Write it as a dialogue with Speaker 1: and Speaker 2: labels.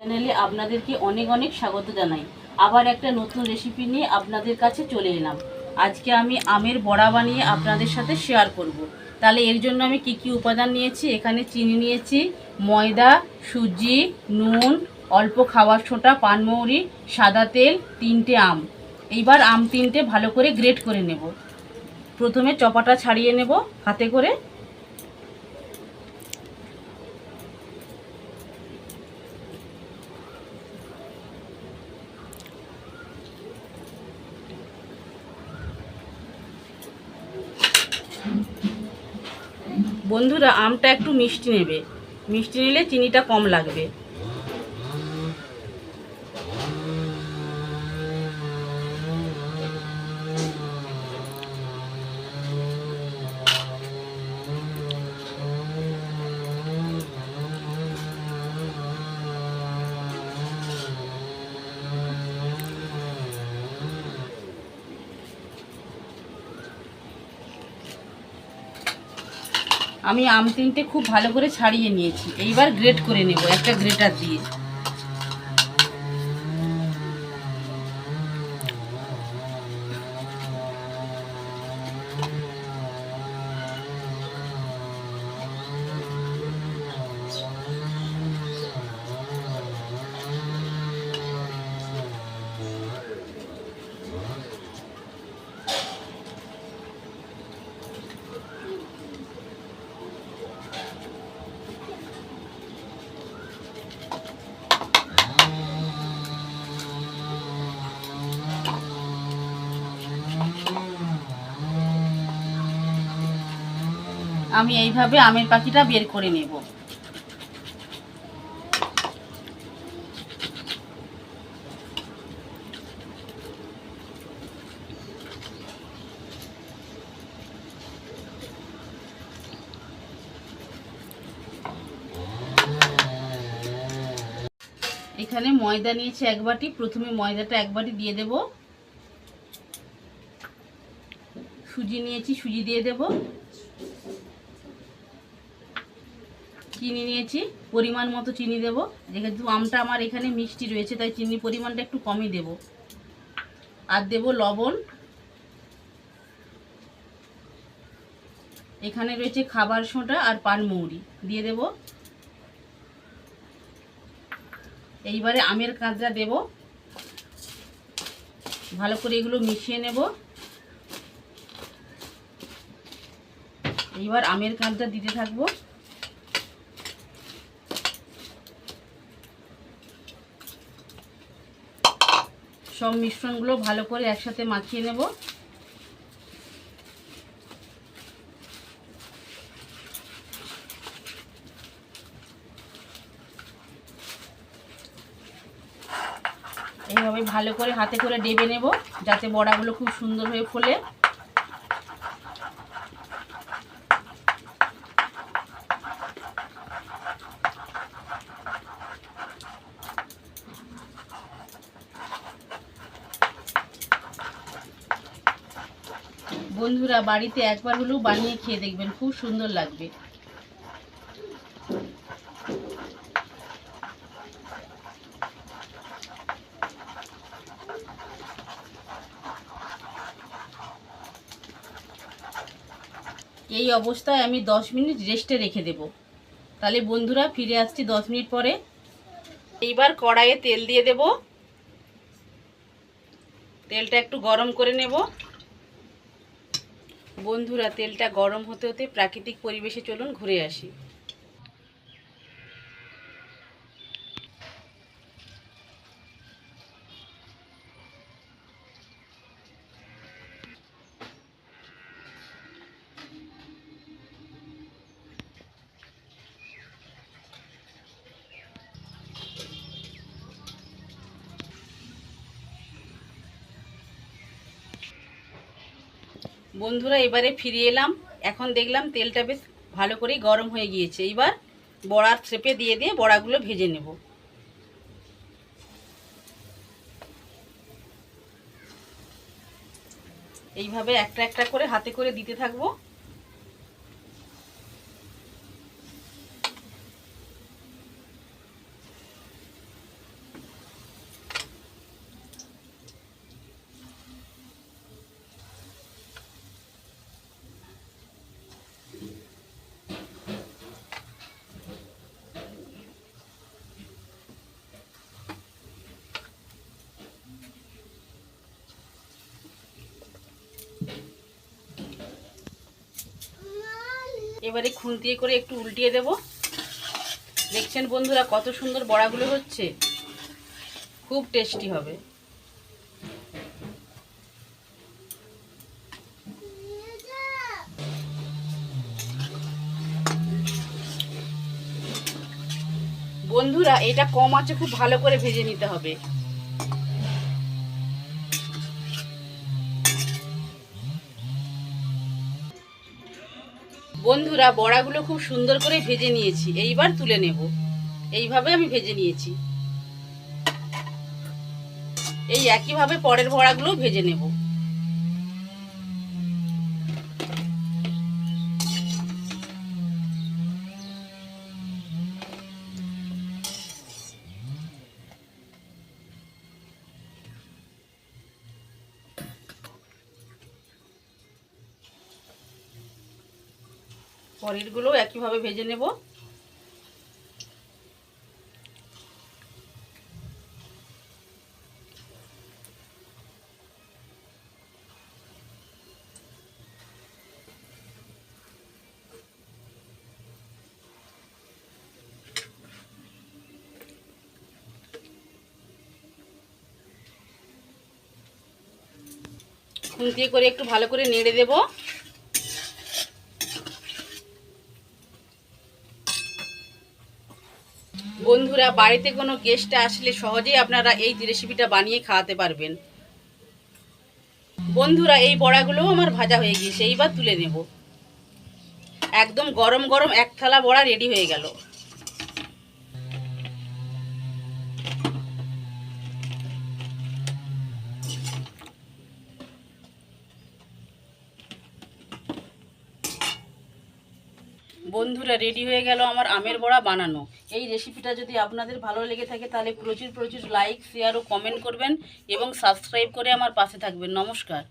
Speaker 1: চ্যানেলে আপনাদেরকে অনেক অনেক স্বাগত জানাই। আবার একটা নতুন রেসিপি নিয়ে আপনাদের কাছে চলে এলাম। আজকে আমি আমের বড়া বানিয়ে আপনাদের সাথে শেয়ার করব। তাহলে এর জন্য আমি কি কি উপাদান নিয়েছি, এখানে চিনি নিয়েছি, ময়দা, সুজি, নুন, অল্প খাবার সোডা, পানমৌরি, সাদা তেল, 3টে আম। এইবার আম 3টে ভালো করে গ্রেট করে নেব। প্রথমে চপাটা ছাড়িয়ে নেব হাতে করে। বন্ধুরা, আমটা একটু মিষ্টি নেবে, মিষ্টি নিলে চিনিটা কম লাগবে। আমি আম 3টে খুব ভালো করে ছাড়িয়ে নিয়েছি। এইবার গ্রেট করে নেব একটা গ্রেটার দিয়ে। আমি এইভাবে আমের পাখিটা বের করে নেব। এখানে ময়দা নিয়েছি 1 বাটি। প্রথমে ময়দাটা 1 বাটি দিয়ে দেব। সুজি নিয়েছি, সুজি দিয়ে দেব। চিনি নিয়েছি, পরিমাণ মতো চিনি দেব। যেহেতু আমটা আমার এখানে মিষ্টি রয়েছে তাই চিনি পরিমাণটা একটু কমই দেব। আর দেব লবণ। এখানে রয়েছে খাবার সোডা আর পানমৌরি দিয়ে দেব। এইবারে আমের কাঁচা দেব। ভালো করে এগুলো মিশিয়ে নেব। এইবার আমের কাঁচা দিতে থাকবো। সব মিশ্রণগুলো ভালো করে একসাথে মাখিয়ে নেব। এইভাবে ভালো করে হাতে করে ডেবে নেব যাতে বড়াগুলো খুব সুন্দর হয়ে ফোলে। বন্ধুরা, বাড়িতে একবার হলেও বানিয়ে খেয়ে দেখবেন, খুব সুন্দর লাগবে। এই অবস্থায় আমি 10 মিনিট রেস্টে রেখে দেব। তাহলে বন্ধুরা, ফিরে আসছি 10 মিনিট পরে। এইবার কড়াইয়ে তেল দিয়ে দেব। তেলটা একটু গরম করে নেব। বন্ধুরা, তেলটা গরম হতে হতে প্রাকৃতিক পরিবেশে চলুন ঘুরে আসি। বন্ধুরা, এবারে ফিরে এলাম। এখন দেখলাম তেলটা বেশ ভালো করেই গরম হয়ে গিয়েছে। এইবার বড়ার শেপে দিয়ে দিয়ে বড়াগুলো ভেজে নেব। এইভাবে একটা একটা করে হাতে করে দিতে থাকবো। এবারে খুন্তিয়ে করে একটু উল্টিয়ে দেব। দেখছেন বন্ধুরা কত সুন্দর বড়াগুলো হচ্ছে, খুব টেস্টি হবে। বন্ধুরা এটা কম আঁচে খুব ভালো করে ভেজে নিতে হবে। বন্ধুরা বড়াগুলো খুব সুন্দর করে ভেজে নিয়েছি, এইবার তুলে নেব। এইভাবে আমি ভেজে নিয়েছি, এই একইভাবে পরের বড়াগুলো ভেজে নেব। পরেরগুলো একইভাবে ভেজে নেব। খুন্তিয়ে করে একটু ভালো করে নেড়ে দেব। বন্ধুরা বাড়িতে কোনো গেস্ট আসলে সহজেই আপনারা এই রেসিপিটা বানিয়ে খাওয়াতে পারবেন। বন্ধুরা এই বড়াগুলোও আমার ভাজা হয়ে গিয়েছে, এইবার তুলে নেব। একদম গরম গরম এক থালা বড়া রেডি হয়ে গেল। বন্ধুরা রেডি হয়ে গেল আমার আমের বড়া বানানো। এই রেসিপিটা যদি আপনাদের ভালো লেগে থাকে তাহলে প্রচুর প্রচুর লাইক, শেয়ার ও কমেন্ট করবেন এবং সাবস্ক্রাইব করে আমার পাশে থাকবেন। নমস্কার।